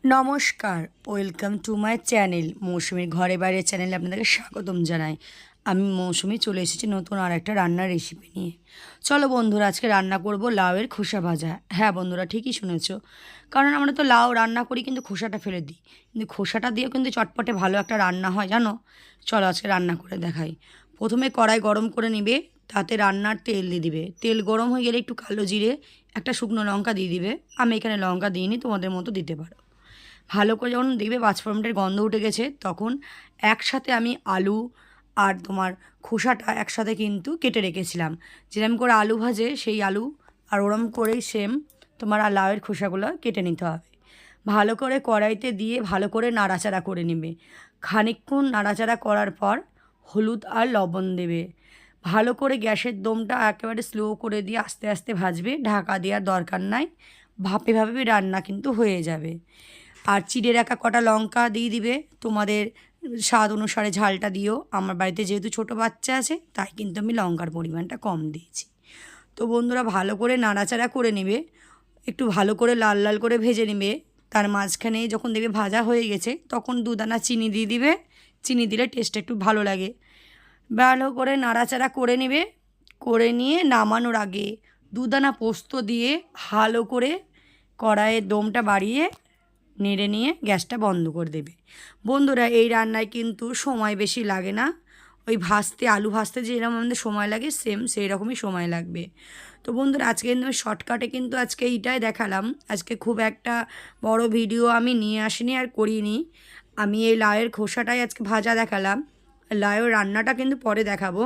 নমস্কার, welcome to my channel মৌসুমীর ঘরে বাইরে চ্যানেলে আপনাদেরকে স্বাগতম জানাই। আমি মৌসুমী চলে এসেছি নতুন আর একটা রান্নার রেসিপি নিয়ে। চলো বন্ধুরা, আজকে রান্না করব লাউয়ের খোসা ভাজা। হ্যাঁ বন্ধুরা, ঠিকই শুনেছো, কারণ আমরা তো লাউ রান্না করি কিন্তু খোসাটা ফেলে দিই, কিন্তু খোসাটা দিয়েও কিন্তু চটপটে ভালো একটা রান্না হয় জানো। চলো আজকে রান্না করে দেখাই। প্রথমে কড়াই গরম করে নিবে, তাতে রান্নার তেল দিয়ে দিবে। তেল গরম হয়ে গেলে একটু কালো জিরে, একটা শুকনো লঙ্কা দিয়ে দিবে। আমি এখানে লঙ্কা দিইনি, তোমাদের মতো দিতে পারো। ভালো করে যখন দেখবে পাঁচফোড়নটার গন্ধ উঠে গেছে, তখন একসাথে আমি আলু আর তোমার খোসাটা একসাথে কিন্তু কেটে রেখেছিলাম। যেরকম করে আলু ভাজে সেই আলু আর ওরম করেই সেম তোমার আর লাউয়ের খোসাগুলো কেটে নিতে হবে। ভালো করে কড়াইতে দিয়ে ভালো করে নাড়াচাড়া করে নেবে। খানিকক্ষণ নাড়াচাড়া করার পর হলুদ আর লবণ দেবে। ভালো করে গ্যাসের দমটা একেবারে স্লো করে দিয়ে আস্তে আস্তে ভাজবে, ঢাকা দেওয়ার দরকার নাই। ভাপে ভাপে রান্না কিন্তু হয়ে যাবে। আর চিড়ে রাখা কটা লঙ্কা দিয়ে দিবে, তোমাদের স্বাদ অনুসারে ঝালটা দিও। আমার বাড়িতে যেহেতু ছোটো বাচ্চা আছে, তাই কিন্তু আমি লঙ্কার পরিমাণটা কম দিয়েছি। তো বন্ধুরা ভালো করে নাড়াচাড়া করে নেবে, একটু ভালো করে লাল লাল করে ভেজে নেবে। তার মাঝখানে যখন দেখবে ভাজা হয়ে গেছে, তখন দুদানা চিনি দিয়ে দিবে। চিনি দিলে টেস্টটা একটু ভালো লাগে। ভালো করে নাড়াচাড়া করে নেবে, করে নিয়ে নামানোর আগে দুদানা পোস্ত দিয়ে ভালো করে কড়াইয়ের দমটা বাড়িয়ে নেড়ে নিয়ে গ্যাসটা বন্ধ করে দেবে। বন্ধুরা এই রান্নায় কিন্তু সময় বেশি লাগে না। ওই ভাজতে, আলু ভাজতে যেরকম আমাদের সময় লাগে, সেম সেই রকমই সময় লাগবে। তো বন্ধুরা আজকে কিন্তু শর্টকাটে কিন্তু আজকে এইটাই দেখালাম। আজকে খুব একটা বড় ভিডিও আমি নিয়ে আসিনি আর করিনি। আমি এই লাউয়ের খোসাটাই আজকে ভাজা দেখালাম। লাউয়ের রান্নাটা কিন্তু পরে দেখাবো।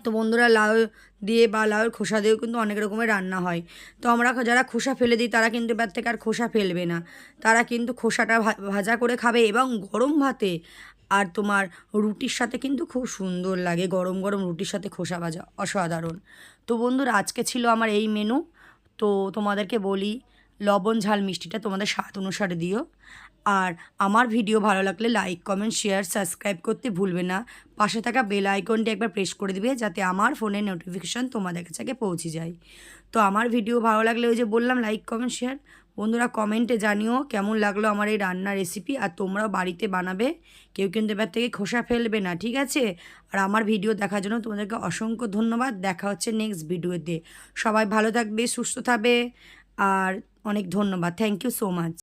তো বন্ধুরা লাউ দিয়ে বা লাউয়ের খোসা দিয়েও কিন্তু অনেক রকমের রান্না হয়। তো আমরা যারা খোসা ফেলে দিই, তারা কিন্তু এবার থেকে আর খোসা ফেলবে না। তারা কিন্তু খোসাটা ভাজা করে খাবে, এবং গরম ভাতে আর তোমার রুটির সাথে কিন্তু খুব সুন্দর লাগে। গরম গরম রুটির সাথে খোসা ভাজা অসাধারণ। তো বন্ধুরা আজকে ছিল আমার এই মেনু। তো তোমাদেরকে বলি, লবণ ঝাল মিষ্টিটা তোমাদের স্বাদ অনুসারে দিও। আর আমার ভিডিও ভালো লাগলে লাইক কমেন্ট শেয়ার সাবস্ক্রাইব করতে ভুলবে না। পাশে থাকা বেল আইকনটি একবার প্রেস করে দিবে, যাতে আমার ফোনের নোটিফিকেশান তোমাদের কাছে পৌঁছে যায়। তো আমার ভিডিও ভালো লাগলে ওই যে বললাম, লাইক কমেন্ট শেয়ার। বন্ধুরা কমেন্টে জানিও কেমন লাগলো আমার এই রান্নার রেসিপি, আর তোমরাও বাড়িতে বানাবে। কেউ কিন্তু এবার থেকে খোসা ফেলবে না, ঠিক আছে? আর আমার ভিডিও দেখার জন্য তোমাদেরকে অসংখ্য ধন্যবাদ। দেখা হচ্ছে নেক্সট ভিডিওতে। সবাই ভালো থাকবে, সুস্থ থাকবে, আর অনেক ধন্যবাদ। Thank you so much.